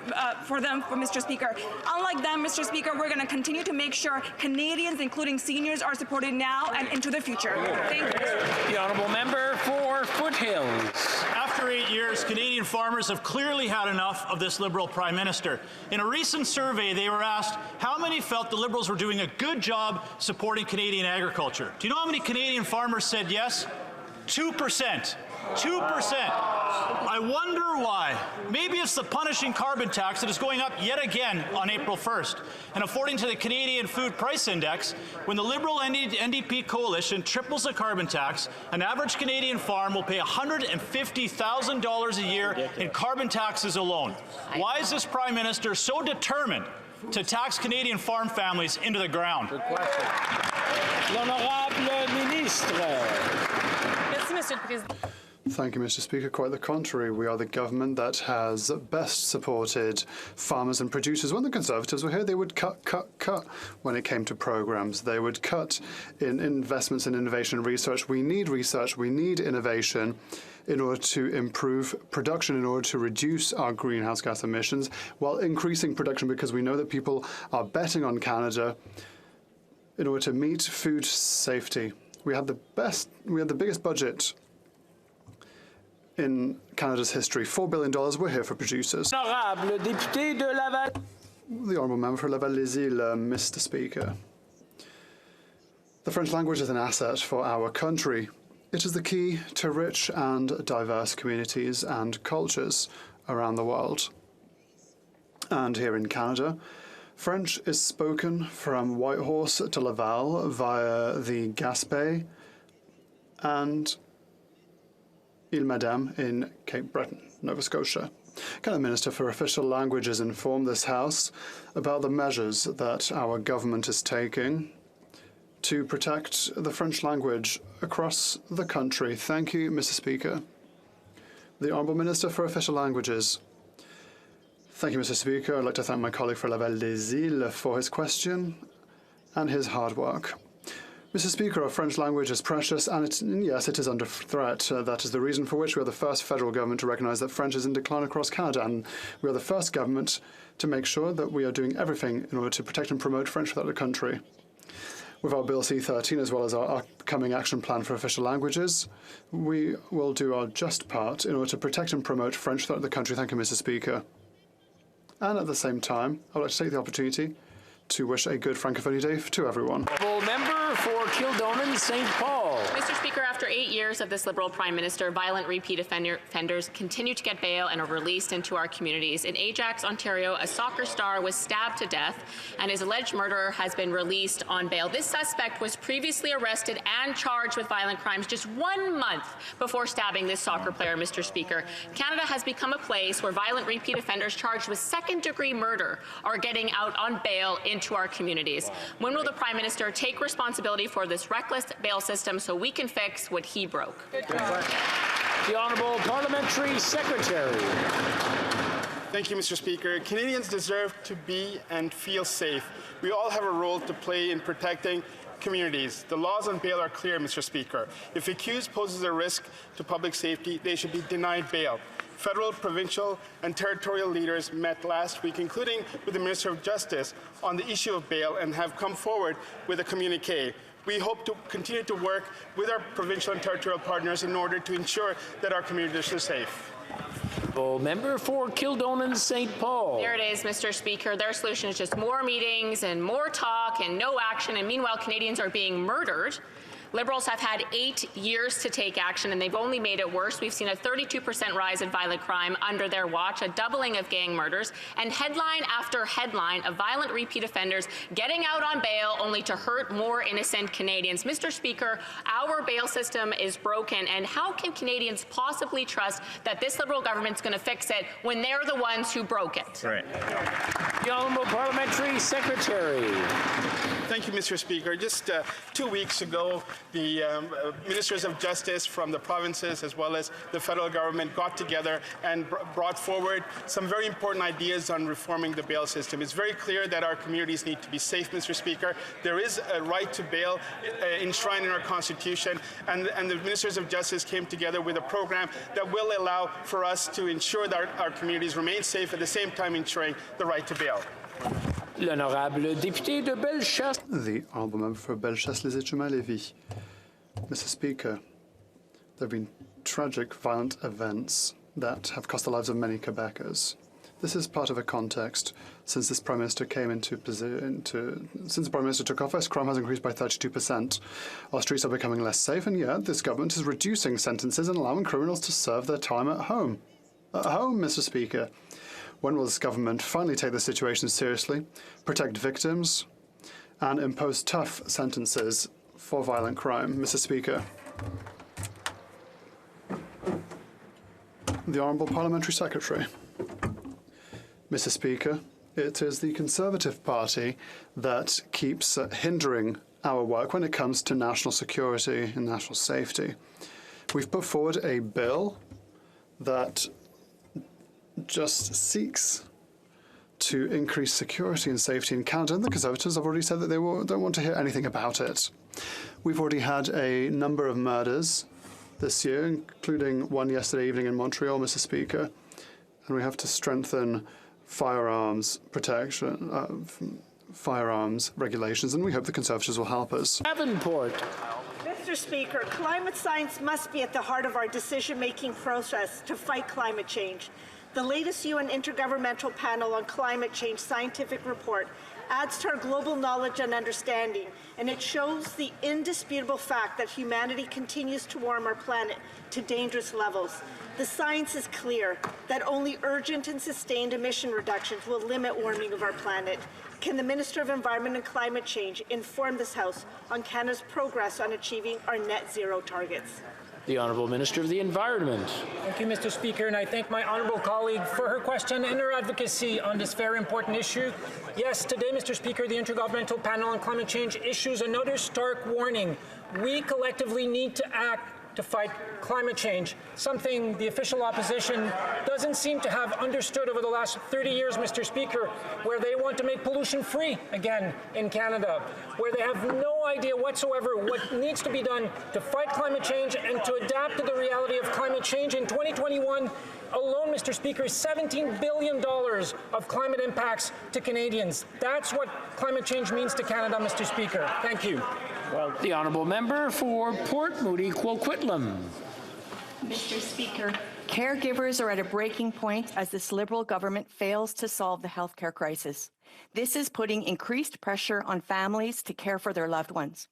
Mr. Speaker. Unlike them, Mr. Speaker, we're going to continue to make sure Canadians, including seniors, are supported now and into the future. Thank you. The honourable member for Foothills. After 8 years, Canadian farmers have clearly had enough of this Liberal Prime Minister. In a recent survey, they were asked how many felt the Liberals were doing a good job supporting Canadian agriculture. Do you know how many Canadian farmers said yes? 2%. 2%. I wonder why. Maybe it's the punishing carbon tax that is going up yet again on April 1st. And according to the Canadian Food Price Index, when the Liberal NDP coalition triples the carbon tax, an average Canadian farm will pay $150,000 a year in carbon taxes alone. Why is this Prime Minister so determined to tax Canadian farm families into the ground? L'honorable ministre. Merci, Monsieur le Président. Thank you, Mr. Speaker. Quite the contrary. We are the government that has best supported farmers and producers. When the Conservatives were here, they would cut when it came to programs. They would cut in investments in innovation and research. We need research. We need innovation in order to improve production, in order to reduce our greenhouse gas emissions, while increasing production, because we know that people are betting on Canada in order to meet food safety. We had the biggest budget in Canada's history. $4 billion. We're here for producers. Honorable député de Laval. The Honourable Member for Laval-les-Îles, Mr. Speaker. The French language is an asset for our country. It is the key to rich and diverse communities and cultures around the world. And here in Canada, French is spoken from Whitehorse to Laval via the Gaspé and Île-Madame in Cape Breton, Nova Scotia. Can the Minister for Official Languages inform this House about the measures that our government is taking to protect the French language across the country? Thank you, Mr. Speaker. The Honourable Minister for Official Languages. Thank you, Mr. Speaker. I'd like to thank my colleague for Laval-des-Îles for his question and his hard work. Mr. Speaker, our French language is precious, and yes, it is under threat. That is the reason for which we are the first federal government to recognise that French is in decline across Canada, and we are the first government to make sure that we are doing everything in order to protect and promote French throughout the country. With our Bill C-13, as well as our upcoming action plan for official languages, we will do our just part in order to protect and promote French throughout the country. Thank you, Mr. Speaker. And at the same time, I would like to take the opportunity to wish a good Francophonie Day to everyone. Member for Kildonan, St. Paul. Mr. Speaker, after 8 years of this Liberal Prime Minister, violent repeat offenders continue to get bail and are released into our communities. In Ajax, Ontario, a soccer star was stabbed to death and his alleged murderer has been released on bail. This suspect was previously arrested and charged with violent crimes just 1 month before stabbing this soccer player, Mr. Speaker. Canada has become a place where violent repeat offenders charged with second-degree murder are getting out on bail into our communities. When will the Prime Minister take responsibility for this reckless bail system so we can fix what he broke? The Honourable Parliamentary Secretary. Thank you, Mr. Speaker. Canadians deserve to be and feel safe. We all have a role to play in protecting communities. The laws on bail are clear, Mr. Speaker. If accused poses a risk to public safety, they should be denied bail. Federal, provincial, and territorial leaders met last week, including with the Minister of Justice, on the issue of bail and have come forward with a communique. We hope to continue to work with our provincial and territorial partners in order to ensure that our communities are safe. Honourable member for Kildonan St. Paul. There it is, Mr. Speaker. Their solution is just more meetings and more talk and no action. And meanwhile, Canadians are being murdered. Liberals have had 8 years to take action, and they've only made it worse. We've seen a 32% rise in violent crime under their watch, a doubling of gang murders, and headline after headline of violent repeat offenders getting out on bail only to hurt more innocent Canadians. Mr. Speaker, our bail system is broken, and how can Canadians possibly trust that this Liberal government's going to fix it when they're the ones who broke it? Right. The Honourable Parliamentary Secretary. Thank you, Mr. Speaker. Just 2 weeks ago, the ministers of justice from the provinces as well as the federal government got together and brought forward some very important ideas on reforming the bail system. It's very clear that our communities need to be safe, Mr. Speaker. There is a right to bail enshrined in our Constitution, and the ministers of justice came together with a program that will allow for us to ensure that our communities remain safe, at the same time ensuring the right to bail. L'honorable député de Bellechasse. The honourable member for Bellechasse-les-Échemins-Lévis. Mr. Speaker, there have been tragic, violent events that have cost the lives of many Quebecers. This is part of a context. Since this Prime Minister since the Prime Minister took office, crime has increased by 32%. Our streets are becoming less safe, and yet this government is reducing sentences and allowing criminals to serve their time at home. At home, Mr. Speaker. When will this government finally take the situation seriously, protect victims, and impose tough sentences for violent crime? Mr. Speaker. The Honourable Parliamentary Secretary. Mr. Speaker, it is the Conservative Party that keeps hindering our work when it comes to national security and national safety. We've put forward a bill that just seeks to increase security and safety in Canada, and the Conservatives have already said that they don't want to hear anything about it. We've already had a number of murders this year, including one yesterday evening in Montreal, Mr. Speaker, and we have to strengthen firearms protection, firearms regulations, and we hope the Conservatives will help us. Davenport. Mr. Speaker, climate science must be at the heart of our decision-making process to fight climate change. The latest UN Intergovernmental Panel on Climate Change scientific report adds to our global knowledge and understanding, and it shows the indisputable fact that humanity continues to warm our planet to dangerous levels. The science is clear that only urgent and sustained emission reductions will limit warming of our planet. Can the Minister of Environment and Climate Change inform this House on Canada's progress on achieving our net zero targets? The Honourable Minister of the Environment. Thank you, Mr. Speaker, and I thank my honourable colleague for her question and her advocacy on this very important issue. Yes, today, Mr. Speaker, the Intergovernmental Panel on Climate Change issues another stark warning. We collectively need to act to fight climate change, something the official opposition doesn't seem to have understood over the last 30 years, Mr. Speaker, where they want to make pollution free again in Canada, where they have no idea whatsoever what needs to be done to fight climate change and to adapt to the reality of climate change. In 2021 alone, Mr. Speaker, $17 billion of climate impacts to Canadians. That's what climate change means to Canada, Mr. Speaker. Thank you. Well, the Honourable Member for Port Moody Coquitlam. Mr. Speaker, caregivers are at a breaking point as this Liberal government fails to solve the healthcare crisis. This is putting increased pressure on families to care for their loved ones.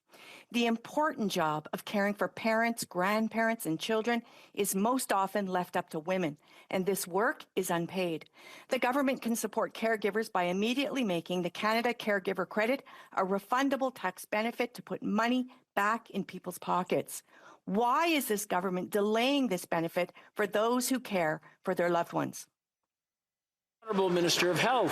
The important job of caring for parents, grandparents, and children is most often left up to women, and this work is unpaid. The government can support caregivers by immediately making the Canada Caregiver Credit a refundable tax benefit to put money back in people's pockets. Why is this government delaying this benefit for those who care for their loved ones? Honourable Minister of Health.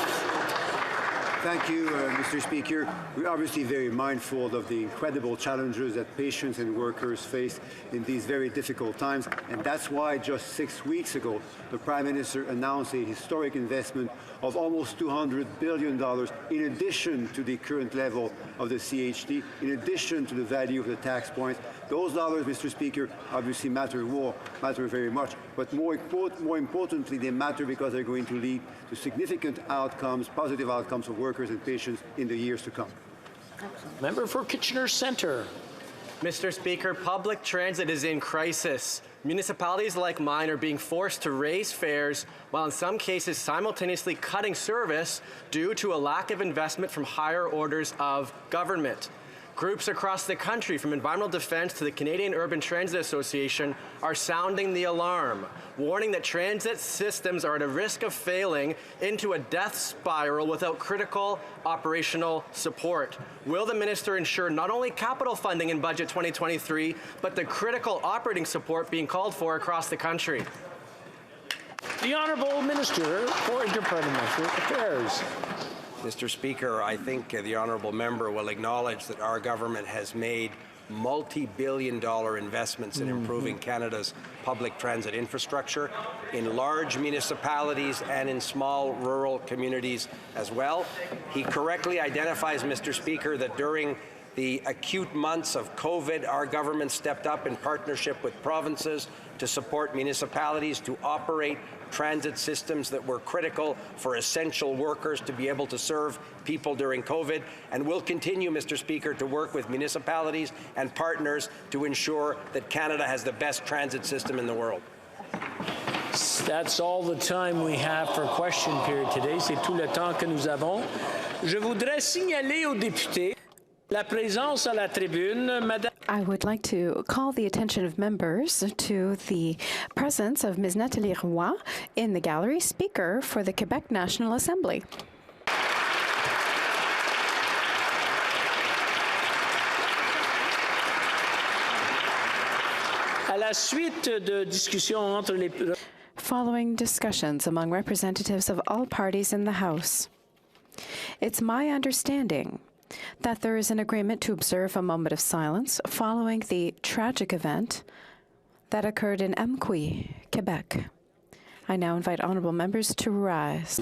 Thank you, Mr. Speaker. We're obviously very mindful of the incredible challenges that patients and workers face in these very difficult times, and that's why just 6 weeks ago, the Prime Minister announced a historic investment of almost $200 billion in addition to the current level of the CHD, in addition to the value of the tax points. Those dollars, Mr. Speaker, obviously matter very much, but more importantly, they matter because they're going to lead to significant outcomes, positive outcomes for workers and patients in the years to come. Member for Kitchener Centre. Mr. Speaker, public transit is in crisis. Municipalities like mine are being forced to raise fares while in some cases simultaneously cutting service due to a lack of investment from higher orders of government. Groups across the country, from Environmental Defence to the Canadian Urban Transit Association, are sounding the alarm, warning that transit systems are at a risk of failing into a death spiral without critical operational support. Will the minister ensure not only capital funding in Budget 2023, but the critical operating support being called for across the country? The Honourable Minister for Interparliamentary Affairs. Mr. Speaker, I think the honourable member will acknowledge that our government has made multi-billion-dollar investments in improving Canada's public transit infrastructure in large municipalities and in small rural communities as well. He correctly identifies, Mr. Speaker, that during the acute months of COVID, our government stepped up in partnership with provinces to support municipalities to operate transit systems that were critical for essential workers to be able to serve people during COVID, and will continue, Mr. Speaker, to work with municipalities and partners to ensure that Canada has the best transit system in the world. That's all the time we have for question period today. C'est tout le temps que nous avons. Je voudrais signaler aux députés la présence à la tribune, Madame. I would like to call the attention of members to the presence of Ms. Nathalie Roy in the gallery, Speaker for the Quebec National Assembly. À la suite de discussions entre les... Following discussions among representatives of all parties in the House, it's my understanding that there is an agreement to observe a moment of silence following the tragic event that occurred in Amqui, Quebec. I now invite honourable members to rise.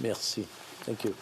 Merci. Thank you.